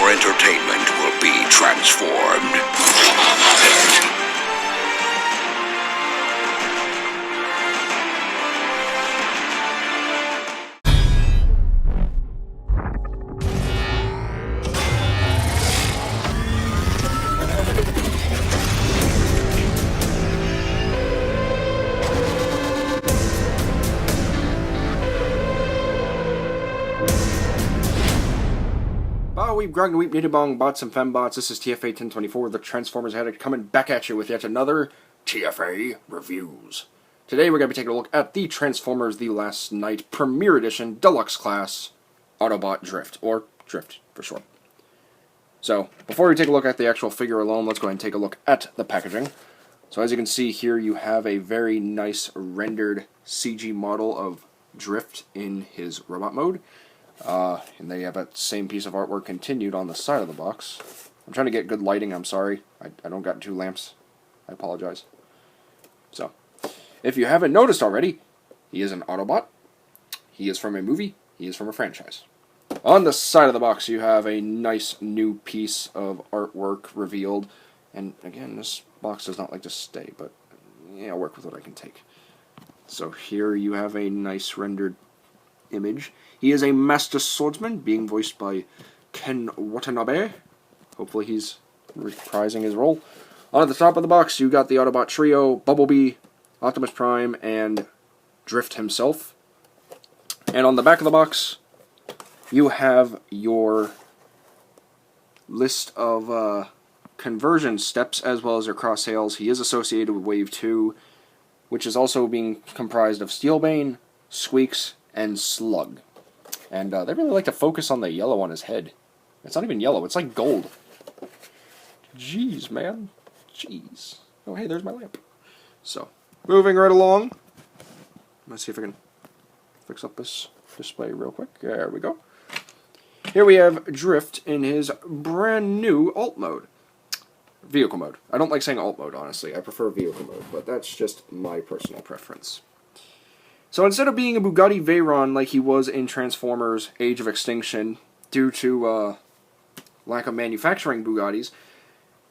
your entertainment will be transformed. Weep, grog, weep, need a bong, bots and fembots. This is TFA 1024, the Transformers Addict, coming back at you with yet another TFA Reviews. Today we're going to be taking a look at the Transformers The Last Night Premiere Edition Deluxe Class Autobot Drift, or Drift for short. So, before we take a look at the actual figure alone, let's go ahead and take a look at the packaging. So as you can see here, you have a very nice rendered CG model of Drift in his robot mode. And they have that same piece of artwork continued on the side of the box. I'm trying to get good lighting, I'm sorry. I don't got two lamps. I apologize. So, if you haven't noticed already, he is an Autobot. He is from a movie. He is from a franchise. On the side of the box, you have a nice new piece of artwork revealed. And again, this box does not like to stay, but yeah, I'll work with what I can take. So here you have a nice rendered image. He is a master swordsman, being voiced by Ken Watanabe. Hopefully he's reprising his role. On at the top of the box, you got the Autobot trio, Bumblebee, Optimus Prime, and Drift himself. And on the back of the box, you have your list of conversion steps as well as their cross-sales. He is associated with Wave 2, which is also being comprised of Steelbane, Squeaks, and Slug. And they really like to focus on the yellow on his head. It's not even yellow, it's like gold. Jeez, man. Jeez. Oh, hey, there's my lamp. So, moving right along. Let's see if I can fix up this display real quick. There we go. Here we have Drift in his brand new alt mode. Vehicle mode. I don't like saying alt mode, honestly. I prefer vehicle mode, but that's just my personal preference. So instead of being a Bugatti Veyron like he was in Transformers Age of Extinction, due to lack of manufacturing Bugattis,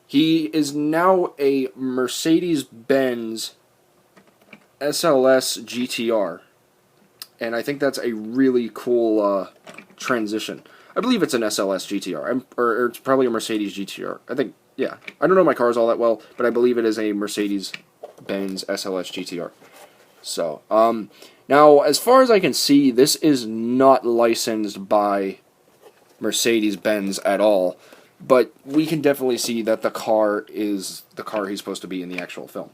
he is now a Mercedes-Benz SLS GTR. And I think that's a really cool transition. I believe it's an SLS GTR, or it's probably a Mercedes GTR. I think, yeah. I don't know my cars all that well, but I believe it is a Mercedes-Benz SLS GTR. So, now, as far as I can see, this is not licensed by Mercedes-Benz at all, but we can definitely see that the car is the car he's supposed to be in the actual film.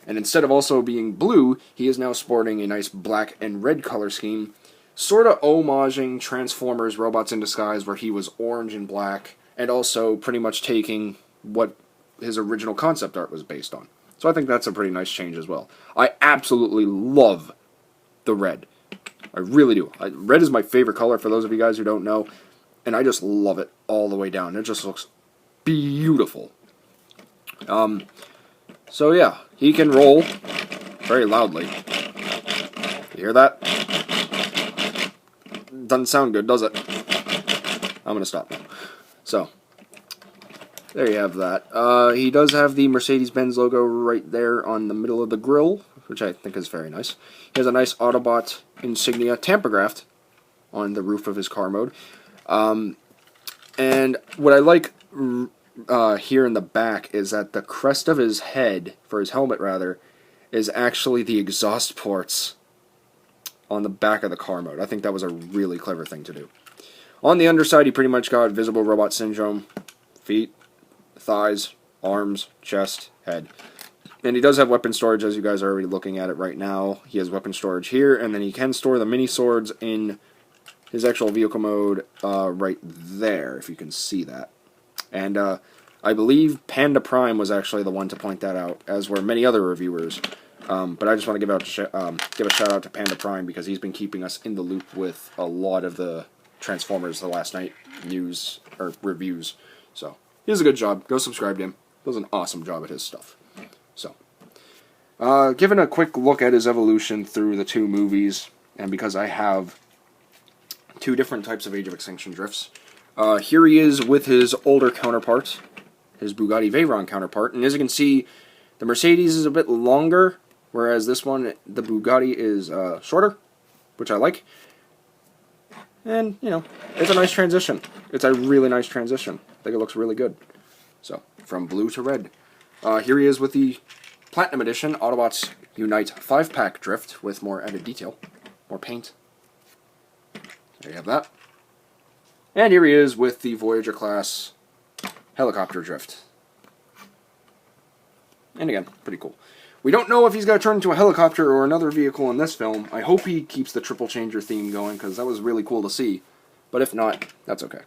And instead of also being blue, he is now sporting a nice black and red color scheme, sort of homaging Transformers Robots in Disguise, where he was orange and black, and also pretty much taking what his original concept art was based on. So I think that's a pretty nice change as well. I absolutely love the red. I really do. Red is my favorite color, for those of you guys who don't know, and I just love it all the way down. It just looks beautiful. So yeah, he can roll very loudly. You hear that? Doesn't sound good, does it? I'm going to stop now. So, there you have that. He does have the Mercedes-Benz logo right there on the middle of the grille, which I think is very nice. He has a nice Autobot insignia tampographed on the roof of his car mode. And what I like here in the back is that the crest of his head, for his helmet rather, is actually the exhaust ports on the back of the car mode. I think that was a really clever thing to do. On the underside, he pretty much got Visible Robot Syndrome, feet, thighs, arms, chest, head. And he does have weapon storage, as you guys are already looking at it right now. He has weapon storage here, and then he can store the mini swords in his actual vehicle mode right there, if you can see that. And I believe Panda Prime was actually the one to point that out, as were many other reviewers. But I just want to give a shout out to Panda Prime, because he's been keeping us in the loop with a lot of the Transformers The Last Night news or reviews. So he does a good job. Go subscribe to him. Does an awesome job at his stuff. So, given a quick look at his evolution through the two movies, and because I have two different types of Age of Extinction drifts, Here he is with his older counterpart, his Bugatti Veyron counterpart, and as you can see, the Mercedes is a bit longer, whereas this one, the Bugatti, is shorter, which I like. And, you know, it's a nice transition. It's a really nice transition. I think it looks really good. So, from blue to red. Here he is with the Platinum Edition Autobots Unite 5-pack drift with more added detail, more paint. There you have that. And here he is with the Voyager class helicopter drift. And again, pretty cool. We don't know if he's going to turn into a helicopter or another vehicle in this film. I hope he keeps the triple changer theme going, because that was really cool to see. But if not, that's okay.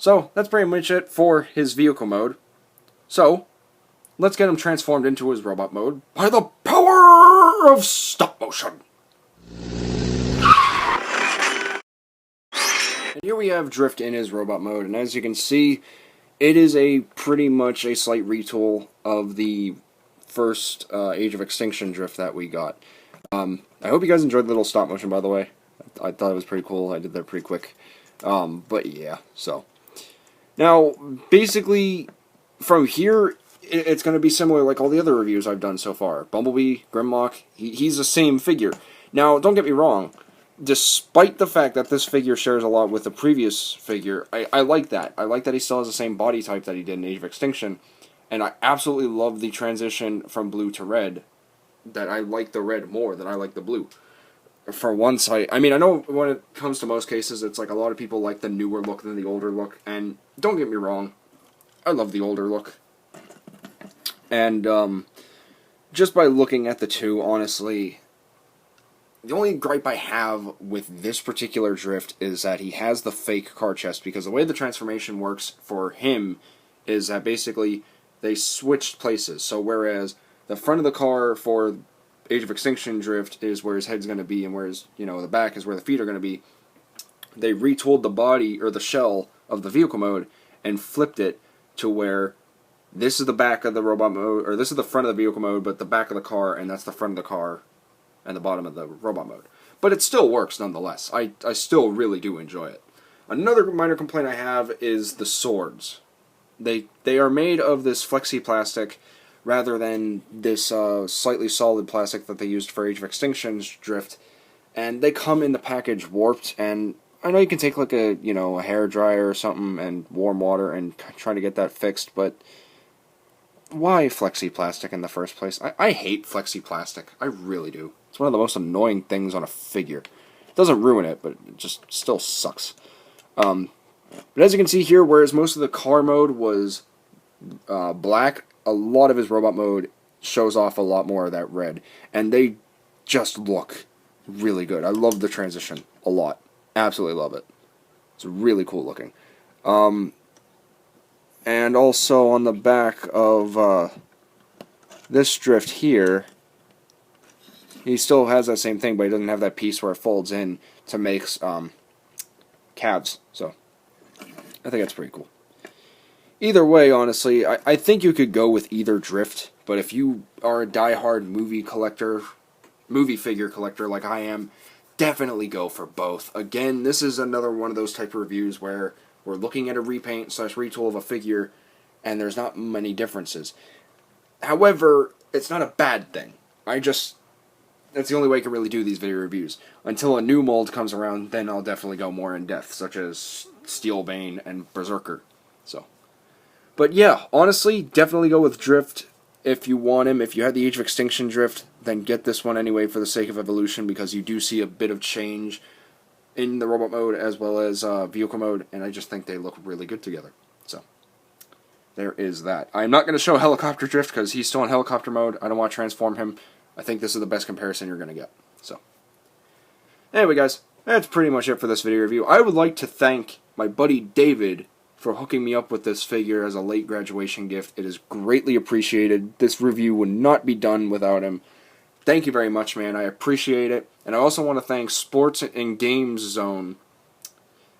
So that's pretty much it for his vehicle mode. So, let's get him transformed into his robot mode by the power of stop motion. And here we have Drift in his robot mode, and as you can see, it is pretty much a slight retool of the first Age of Extinction Drift that we got. I hope you guys enjoyed the little stop motion, by the way. I thought it was pretty cool. I did that pretty quick. But yeah, so. Now, basically, from here, it's going to be similar like all the other reviews I've done so far. Bumblebee, Grimlock, he's the same figure. Now, don't get me wrong. Despite the fact that this figure shares a lot with the previous figure, I like that. I like that he still has the same body type that he did in Age of Extinction. And I absolutely love the transition from blue to red. That I like the red more than I like the blue. For one side, I mean, I know when it comes to most cases, it's like a lot of people like the newer look than the older look. And don't get me wrong, I love the older look. And just by looking at the two, honestly, the only gripe I have with this particular drift is that he has the fake car chest, because the way the transformation works for him is that basically they switched places. So whereas the front of the car for Age of Extinction Drift is where his head's going to be, and whereas, you know, the back is where the feet are going to be, they retooled the body, or the shell, of the vehicle mode, and flipped it to where this is the back of the robot mode, or this is the front of the vehicle mode, but the back of the car, and that's the front of the car, and the bottom of the robot mode. But it still works nonetheless. I still really do enjoy it. Another minor complaint I have is the swords. They are made of this flexi plastic rather than this slightly solid plastic that they used for Age of Extinction's Drift, and they come in the package warped. And I know you can take like a hair dryer or something and warm water and try to get that fixed, but why flexi plastic in the first place? I hate flexi plastic. I really do. It's one of the most annoying things on a figure. It doesn't ruin it, but it just still sucks. But as you can see here, whereas most of the car mode was black, a lot of his robot mode shows off a lot more of that red. And they just look really good. I love the transition a lot. Absolutely love it. It's really cool looking. And also on the back of this Drift here, he still has that same thing, but he doesn't have that piece where it folds in to make calves. So I think that's pretty cool. Either way, honestly, I think you could go with either Drift, but if you are a die-hard movie figure collector like I am, definitely go for both. Again, this is another one of those type of reviews where we're looking at a repaint / retool of a figure, and there's not many differences. However, it's not a bad thing. That's the only way I can really do these video reviews. Until a new mold comes around, then I'll definitely go more in depth, such as Steelbane and Berserker. But yeah, honestly, definitely go with Drift if you want him. If you had the Age of Extinction Drift, then get this one anyway for the sake of evolution, because you do see a bit of change in the robot mode as well as vehicle mode, and I just think they look really good together. So, there is that. I'm not going to show Helicopter Drift because he's still in helicopter mode. I don't want to transform him. I think this is the best comparison you're going to get. So, anyway guys, that's pretty much it for this video review. I would like to thank my buddy David for hooking me up with this figure as a late graduation gift. It is greatly appreciated. This review would not be done without him. Thank you very much, man. I appreciate it. And I also want to thank Sports and Games Zone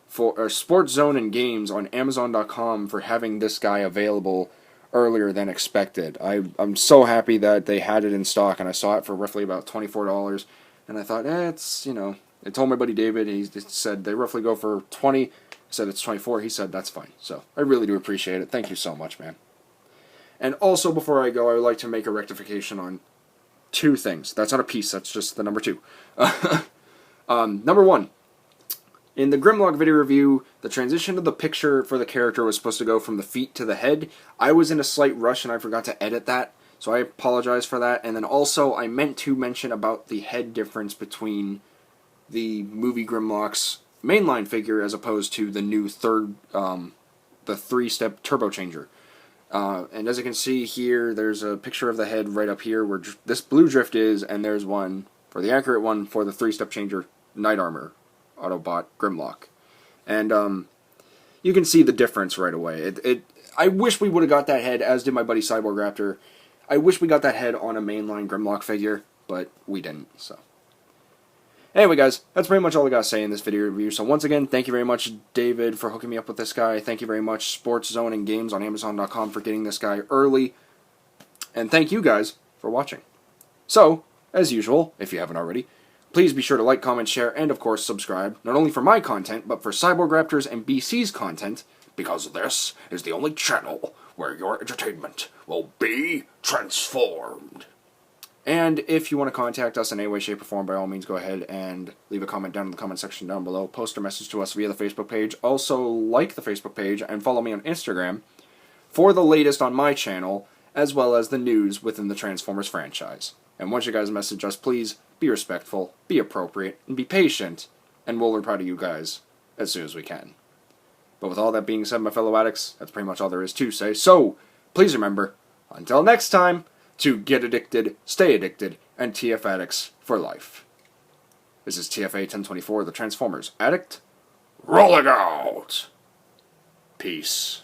Sports Zone and Games on Amazon.com for having this guy available earlier than expected. I'm so happy that they had it in stock, and I saw it for roughly about $24. And I thought, it's, I told my buddy David, he said they roughly go for $20. said it's 24. He said that's fine. So I really do appreciate it. Thank you so much, man. And also, before I go, I would like to make a rectification on 2 things. That's not a piece. That's just the number 2. Number 1. In the Grimlock video review, the transition of the picture for the character was supposed to go from the feet to the head. I was in a slight rush and I forgot to edit that, so I apologize for that. And then also, I meant to mention about the head difference between the movie Grimlock's mainline figure as opposed to the new the 3-step turbo changer. And as you can see here, there's a picture of the head right up here where this blue drift is, and there's one for the accurate one for the 3-step changer Knight Armor Autobot Grimlock. And you can see the difference right away. I wish we would have got that head, as did my buddy Cyborg Raptor. I wish we got that head on a mainline Grimlock figure, but we didn't, so. Anyway, guys, that's pretty much all I got to say in this video review. So once again, thank you very much, David, for hooking me up with this guy. Thank you very much, Sports Zone and Games on Amazon.com, for getting this guy early. And thank you guys for watching. So, as usual, if you haven't already, please be sure to like, comment, share, and of course subscribe, not only for my content, but for Cyborg Raptors and BC's content, because this is the only channel where your entertainment will be transformed. And if you want to contact us in any way, shape, or form, by all means, go ahead and leave a comment down in the comment section down below. Post a message to us via the Facebook page. Also, like the Facebook page and follow me on Instagram for the latest on my channel, as well as the news within the Transformers franchise. And once you guys message us, please be respectful, be appropriate, and be patient, and we'll reply to you guys as soon as we can. But with all that being said, my fellow addicts, that's pretty much all there is to say. So, please remember, until next time, to get addicted, stay addicted, and TF addicts for life. This is TFA 1024, the Transformers Addict, rolling out. Peace.